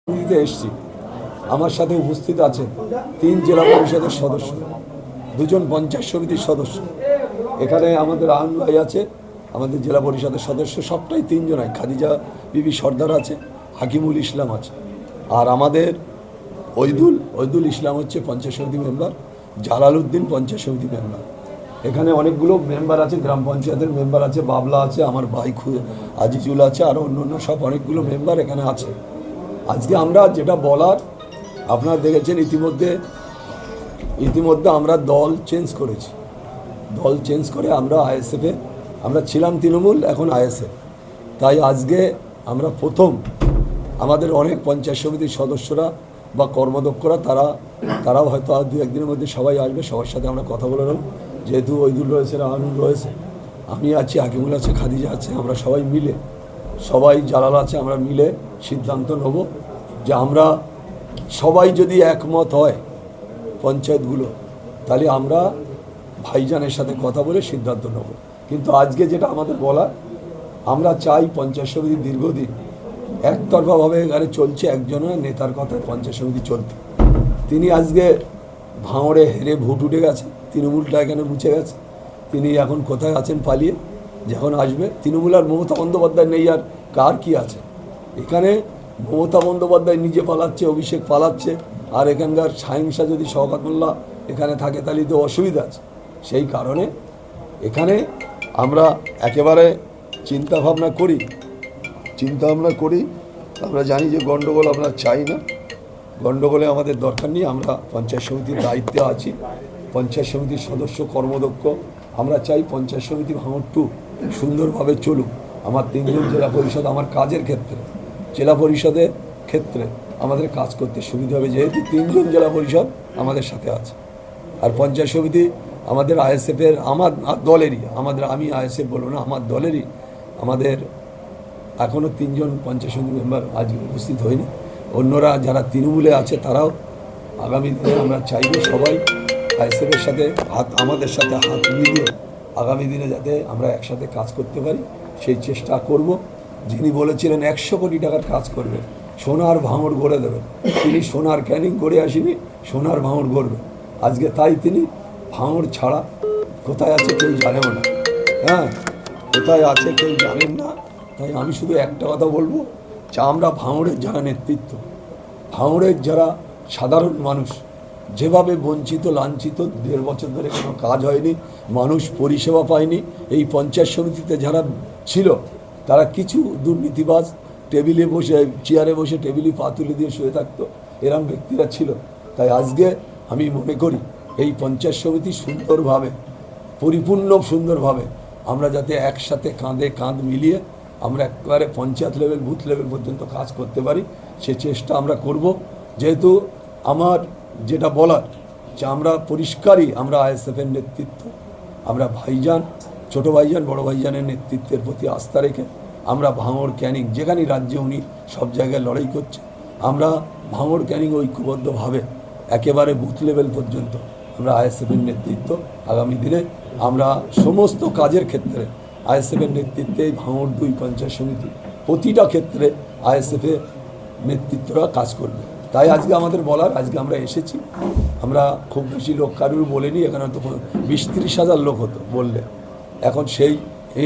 দিতে এসছি। আমার সাথে উপস্থিত আছেন 3 জেলা পরিষদের সদস্য, 2 জন পঞ্চায়েত সমিতির সদস্য। এখানে আমাদের আহন ভাই আছে, আমাদের জেলা পরিষদের সদস্য, সবটাই 3 জনাই। খাদিজা বিবি সর্দার আছে, হাকিমুল ইসলাম আছে, আর আমাদের ওইদুল ইসলাম হচ্ছে পঞ্চায়েত সমিতি মেম্বার, জালালউদ্দিন পঞ্চায়েত সমিতি মেম্বার। এখানে অনেকগুলো মেম্বার আছে, গ্রাম পঞ্চায়েতের মেম্বার আছে, বাবলা আছে, আমার ভাই আজিজুল আছে, আর অন্য সব অনেকগুলো মেম্বার এখানে আছে। আজকে আমরা যেটা বলার, আপনারা দেখেছেন ইতিমধ্যে আমরা দল চেঞ্জ করেছি। দল চেঞ্জ করে আমরা আইএসএফে, আমরা ছিলাম তৃণমূল, এখন আইএসএফ। তাই আজকে আমরা প্রথম আমাদের অনেক পঞ্চায়েত সমিতির সদস্যরা বা কর্মদক্ষরা তারাও হয়তো আর 2-1 দিনের মধ্যে সবাই আসবে। সবার সাথে আমরা কথা বলে নেব। যেহেতু ওইদুল রয়েছে, রাহানুল রয়েছে, আমি আছি, হাকিমুল আছে, খাদিজা আছে, আমরা সবাই জালাল আছে, আমরা মিলে সিদ্ধান্ত নেব যে আমরা সবাই যদি একমত হয় পঞ্চায়েতগুলো, তাহলে আমরা ভাইজানের সাথে কথা বলে সিদ্ধান্ত নেব। কিন্তু আজকে যেটা আমাদের বলা, আমরা চাই পঞ্চায়েত সমিতি দীর্ঘদিন একতরফাভাবে এখানে চলছে, একজনের নেতার কথায় পঞ্চায়েত সমিতি চলতে। তিনি আজকে ভাঙড়ে হেরে ভোট উঠে গেছে, তৃণমূলটা এখানে মুছে গেছে। তিনি এখন কোথায় আছেন পালিয়ে, যখন আসবে তৃণমূল আর মমতা বন্দ্যোপাধ্যায় নেই, আর কার কি আছে এখানে? মমতা বন্দ্যোপাধ্যায় নিজে পালাচ্ছে, অভিষেক পালাচ্ছে, আর এখানকার সাহিংসা যদি শওকত মোল্লা এখানে থাকে তাহলে তো অসুবিধা আছে। সেই কারণে এখানে আমরা একেবারে চিন্তাভাবনা করি, আমরা জানি যে গণ্ডগোল আমরা চাই না, গণ্ডগোলে আমাদের দরকার নেই। আমরা পঞ্চায়েত সমিতির দায়িত্বে আছি, পঞ্চায়েত সমিতির সদস্য কর্মদক্ষ। আমরা চাই পঞ্চায়েত সমিতি ভাঙড় 2 সুন্দরভাবে চলুক। আমার 3 জন জেলা পরিষদ, আমার কাজের ক্ষেত্রে জেলা পরিষদের ক্ষেত্রে আমাদের কাজ করতে সুবিধা হবে, যেহেতু 3 জন জেলা পরিষদ আমাদের সাথে আছে। আর পঞ্চায়েত সমিতি আমাদের আইএসএফের, আমার দলেরই, আমি আইএসএফ বলবো না, আমার দলেরই। আমাদের এখনও 3 জন পঞ্চায়েত সমিতি মেম্বার আজকে উপস্থিত হয়নি। অন্যরা যারা তৃণমূলে আছে তারাও আগামী দিনে আমরা চাইব সবাই আইএসএফের সাথে আমাদের সাথে হাত মিলিয়ে আগামী দিনে যাতে আমরা একসাথে কাজ করতে পারি সেই চেষ্টা করব। যিনি বলেছিলেন 100 কোটি টাকার কাজ করবে, সোনার ভাঙড় গড়ে দেবেন, তিনি সোনার ক্যানিং করে আসেনি, সোনার ভাঙড় গড়বে আজকে। তাই তিনি ভাঙড় ছাড়া কোথায় আছে কেউ জানেও না, কোথায় আছে কেউ জানেন না। তাই আমি শুধু একটা কথা বলবো যে আমরা ভাঙড়ের যারা নেতৃত্ব, ভাঙড়ের যারা সাধারণ মানুষ যেভাবে বঞ্চিত লাঞ্ছিত, 1.5 বছর ধরে কোনো কাজ হয়নি, মানুষ পরিষেবা পায়নি। এই পঞ্চায়েত সমিতিতে যারা ছিল তারা কিছু দুর্নীতিবাজ চেয়ারে বসে টেবিলে পা তুলে দিয়ে শুয়ে থাকতো, এরম ব্যক্তিরা ছিল। তাই আজকে আমি মনে করি এই পঞ্চায়েত সমিতি সুন্দরভাবে আমরা যাতে একসাথে কাঁধে কাঁধ মিলিয়ে আমরা একেবারে পঞ্চায়েত লেভেল, বুথ লেভেল পর্যন্ত কাজ করতে পারি, সে চেষ্টা আমরা করব। যেহেতু আমার যেটা বলার যে আমরা পরিষ্কারই, আমরা আইএসএফের নেতৃত্ব, আমরা ভাইজান, ছোটো ভাইজান, বড় ভাইজানের নেতৃত্বের প্রতি আস্থা রেখে আমরা ভাঙড় ক্যানিং, যেখানেই রাজ্যে উনি সব জায়গায় লড়াই করছে, আমরা ভাঙড় ক্যানিং ঐক্যবদ্ধভাবে একেবারে বুথ লেভেল পর্যন্ত আমরা আইএসএফের নেতৃত্ব আগামী দিনে আমরা সমস্ত কাজের ক্ষেত্রে আইএসএফের নেতৃত্বে ভাঙড় 2 পঞ্চায়েত সমিতি প্রতিটা ক্ষেত্রে আইএসএফের নেতৃত্বরা কাজ করবে। তাই আজকে আমাদের বলার, আজকে আমরা এসেছি। আমরা খুব বেশি লোক কারুর বলিনি, এখানে তো 20-30 হাজার লোক হতো বললে, এখন সেই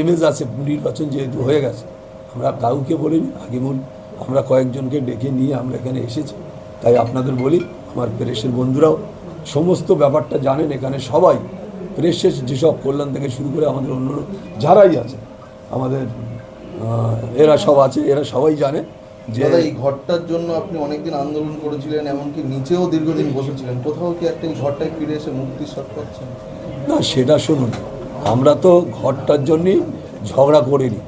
ইমেজ আছে, নির্বাচন যেহেতু হয়ে গেছে আমরা কাউকে বলিনি। হাকিমুল আমরা কয়েকজনকে ডেকে নিয়ে আমরা এখানে এসেছি। তাই আপনাদের বলি, আমার প্রেসের বন্ধুরাও সমস্ত ব্যাপারটা জানেন, এখানে সবাই প্রেসের যেসব কল্যাণ থেকে শুরু করে আমাদের অন্য যারাই আছে, আমাদের এরা সব আছে, এরা সবাই জানে যে এই ঘরটার জন্য আপনি অনেকদিন আন্দোলন করেছিলেন, এমনকি নিচেও দীর্ঘদিন বসেছিলেন। কোথাও কি একটা ঘরটায় ফিরে এসে মুক্তির স্বাদ পাচ্ছেন? না, সেটা শুনুন, আমরা তো ঘরটার জন্যই ঝগড়া করিনি।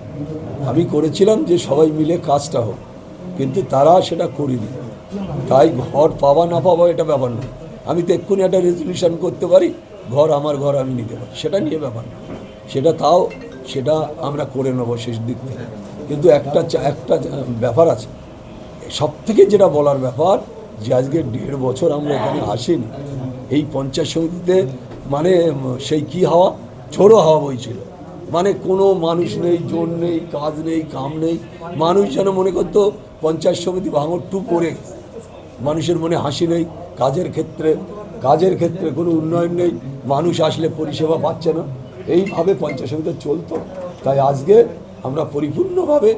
আমি করেছিলাম যে সবাই মিলে কাজটা হোক, কিন্তু তারা সেটা করিনি। তাই ঘর পাওয়া না পাওয়া এটা ব্যাপার না। আমি তো এক্ষুনি একটা রেজলিউশন করতে পারি, ঘর আমার ঘর আমি নিতে পারি, সেটা নিয়ে ব্যাপার না। সেটা আমরা করে নেবো শেষ দিক থেকে। কিন্তু একটা ব্যাপার আছে, সব থেকে যেটা বলার ব্যাপার, যে আজকে 1.5 বছর আমরা এখানে আসিনি। এই পঞ্চায়েত সমিতিতে মানে সেই কী হাওয়া, ঝোড়ো হাওয়া বইছিল। মানে কোনো মানুষ নেই, জোর নেই, কাজ নেই, কাম নেই। মানুষ যেন মনে করতো পঞ্চায়েত সমিতি ভাঙর টু করে মানুষের মনে হাসি নেই, কাজের ক্ষেত্রে কোনো উন্নয়ন নেই, মানুষ আসলে পরিষেবা পাচ্ছে না, এইভাবে পঞ্চায়েত সমিতি চলতো। তাই আজকে আমরা পরিপূর্ণভাবে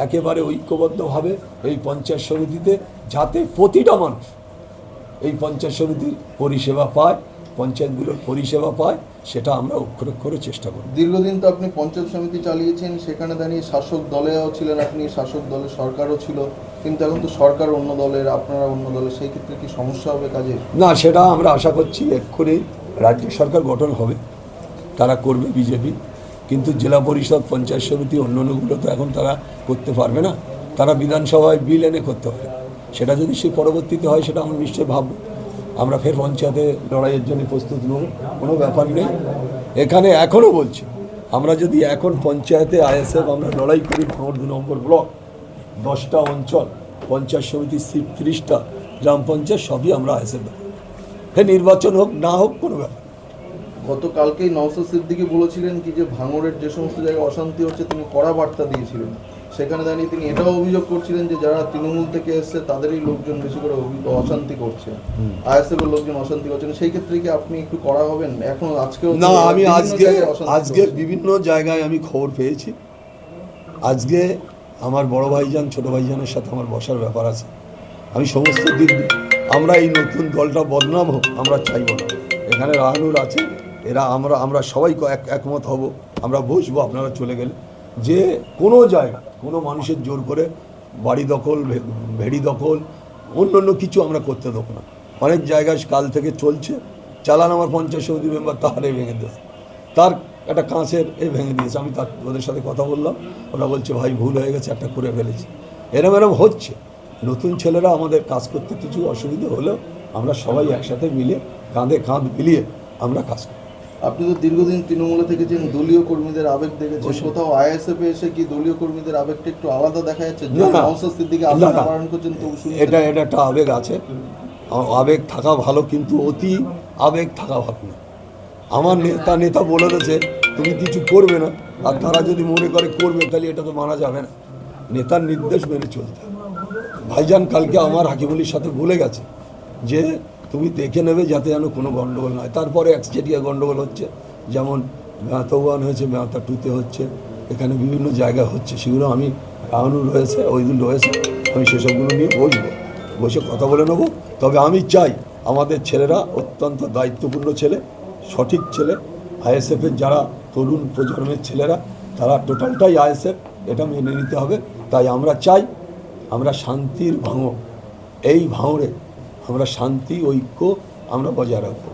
একেবারে ঐক্যবদ্ধভাবে এই পঞ্চায়েত সমিতিতে, যাতে প্রতিটা মানুষ এই পঞ্চায়েত সমিতির পরিষেবা পায়, পঞ্চায়েতগুলোর পরিষেবা পায়, সেটা আমরা অক্ষরে চেষ্টা করি। দীর্ঘদিন তো আপনি পঞ্চায়েত সমিতি চালিয়েছেন, সেখানে দাঁড়িয়ে শাসক দলেও ছিলেন আপনি, শাসক দলের সরকারও ছিল, কিন্তু এখন তো সরকার অন্য দলের, আপনারা অন্য দলের, সেই ক্ষেত্রে কি সমস্যা হবে কাজে? না, সেটা আমরা আশা করছি এক্ষুনি রাজ্য সরকার গঠন হবে, তারা করবে বিজেপি, কিন্তু জেলা পরিষদ, পঞ্চায়েত সমিতি, অন্যান্যগুলো তো এখন তারা করতে পারবে না, তারা বিধানসভায় বিল এনে করতে পারে। সেটা যদি সে পরবর্তীতে হয় সেটা আমরা নিশ্চয়ই ভাবব, আমরা ফের পঞ্চায়েতে লড়াইয়ের জন্য প্রস্তুত নেব, কোনো ব্যাপার নেই। এখানে এখনও বলছি, আমরা যদি এখন পঞ্চায়েতে আইএসএফ আমরা লড়াই করি, ভাঙড় 2 নম্বর ব্লক, 10টা অঞ্চল, পঞ্চায়েত সমিতির সিট 30টা, গ্রাম পঞ্চায়েত সবই আমরা আইএসএফ দেবো। হ্যাঁ, নির্বাচন হোক না হোক কোনো ব্যাপার। গতকালকেই নওশাদ সিদ্দিকী বলেছিলেন কি যে ভাঙড়ের যে সমস্ত জায়গায় অশান্তি হচ্ছে তিনি কড়া বার্তা দিয়েছিলেন, সেখানে দাঁড়িয়ে তিনি এটাও অভিযোগ করছিলেন যে যারা তৃণমূল থেকে এসছে তাদেরই লোকজন বেশি করে অশান্তি করছে, আইএসএফ এর লোকজন অশান্তি করছেন, সেই ক্ষেত্রে কি আপনি একটু কড়া হবেন? এখন আজকেও না, আমি আজকে বিভিন্ন জায়গায় আমি খবর পেয়েছি। আজকে আমার বড় ভাইজান ছোট ভাইজানের সাথে আমার বসার ব্যাপার আছে। আমি সমস্ত দিক দিয়ে, আমরা এই নতুন দলটা বদনাম হোক আমরা চাইব না। এখানে রাহানুর আছে, এরা আমরা সবাই একমত হব, আমরা বসবো আপনারা চলে গেলে, যে কোনো জায়গা কোনো মানুষের জোর করে বাড়ি দখল, ভেড়ি দখল, অন্য কিছু আমরা করতে দেবো না। অনেক জায়গায় কাল থেকে চলছে, চালান আমার পঞ্চায়েত সমিতি মেম্বার তাহারে ভেঙে দিয়েছে, তার একটা কাঁচের ভেঙে দিয়েছে। আমি ওদের সাথে কথা বললাম, ওরা বলছে ভাই ভুল হয়ে গেছে, একটা করে ফেলেছি। এরম হচ্ছে। নতুন ছেলেরা আমাদের কাজ করতে কিছু অসুবিধা হলেও আমরা সবাই একসাথে মিলে কাঁধে কাঁধ মিলিয়ে আমরা কাজ করি। আপনি তো দীর্ঘদিন তৃণমূলে থেকেছেন, দলীয় কর্মীদের আবেগ দেখেছেন, কোথাও আইএসএফ এসে কি দলীয় কর্মীদের আবেগটা একটু আলাদা দেখা যাচ্ছে? নওশাদ সিদ্দিকী আবেগ ধারণ করছেন, তো এটা একটা আবেগ আছে, আবেগ থাকা ভালো, কিন্তু অতি আবেগ থাকা ভালো না। আমার নেতা বলে দিয়েছে তুমি কিছু করবে না, আর তারা যদি মনে করে করবে তাহলে এটা তো মানা যাবে না। নেতার নির্দেশ মেনে চলতে হবে। ভাইজান কালকে আমার হাকিমুলির সাথে বলে গেছে যে তুমি দেখে নেবে যাতে যেন কোনো গণ্ডগোল নয়। তারপরে একচেটিয়া গণ্ডগোল হচ্ছে, যেমন মেয়াতা 1 হয়েছে, মেয়াতা 2-তে হচ্ছে, এখানে বিভিন্ন জায়গায় হচ্ছে, সেগুলো আমি রাহানুর রয়েছে, ওইদিন রয়েছে, আমি সেসবগুলো নিয়ে বসে কথা বলে নেবো। তবে আমি চাই আমাদের ছেলেরা অত্যন্ত দায়িত্বপূর্ণ ছেলে, সঠিক ছেলে, আইএসএফের যারা তরুণ প্রজন্মের ছেলেরা তারা টোটালটাই আইএসএফ, এটা মেনে নিতে হবে। তাই আমরা চাই আমরা শান্তির ভাঙড়, এই ভাঙড়ে আমরা শান্তি ঐক্য আমরা বজায় রাখবো।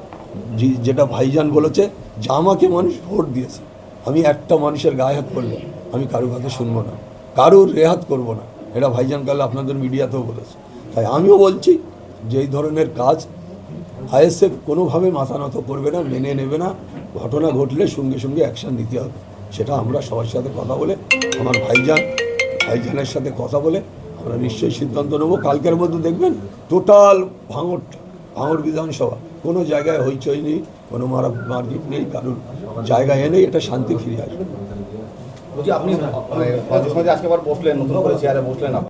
যেটা ভাইজান বলেছে যে আমাকে মানুষ ভোট দিয়েছে, আমি একটা মানুষের গায়ে হাত করলে আমি কারোর কথা শুনবো না, কারোর রেহাত করব না, এটা ভাইজান কাল আপনাদের মিডিয়াতেও বলেছে। তাই আমিও বলছি যে এই ধরনের কাজ আইএসএফ কোনোভাবে মাথা নত করবে না, মেনে নেবে না। ঘটনা ঘটলে সঙ্গে সঙ্গে অ্যাকশান নিতে হবে, সেটা আমরা সবার সাথে কথা বলে, আমার ভাইজানের সাথে কথা বলে আমরা নিশ্চয়ই সিদ্ধান্ত নেবো। কালকের মধ্যে দেখবেন টোটাল ভাঙড় বিধানসভা কোনো জায়গায় হইচই নেই, কোনো মারপিট নেই, কারোর জায়গায় নেই, এটা শান্তি ফিরে আসবে। আপনি আজকে আবার বসলেন, নতুন করে চেয়ারে বসলেন।